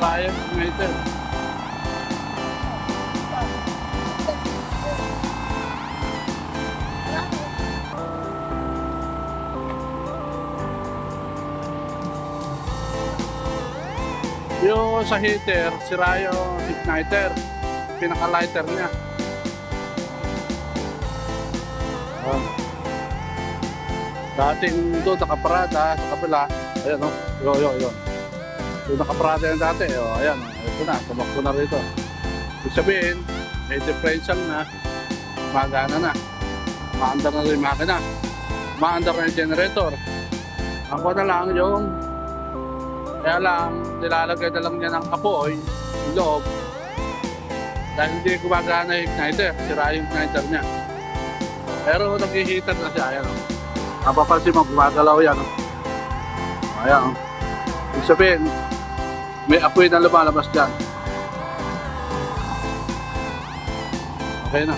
Ryan United. Yung sa heater, sira yung igniter, pinaka-lighter niya. Dating doon nakaparada sa kabila, ayan o, yun. Doon nakaparada yan dati, ayan o, ito na, tumakbo na rito. Ibig sabihin, may differential na, magana na, maandar na rin yung makina, maandar na yung generator. Ako na lang yung, kaya lang, nilalagay na lang niya ng apoy, yung loob, dahil hindi gumagana yung igniter, sira yung igniter niya. Pero nag-heater na siya, ayan o. Napapansin mo, gumagalaw yan. Ayan. Ibig sabihin, may apoy na lumalabas dyan. Okay na.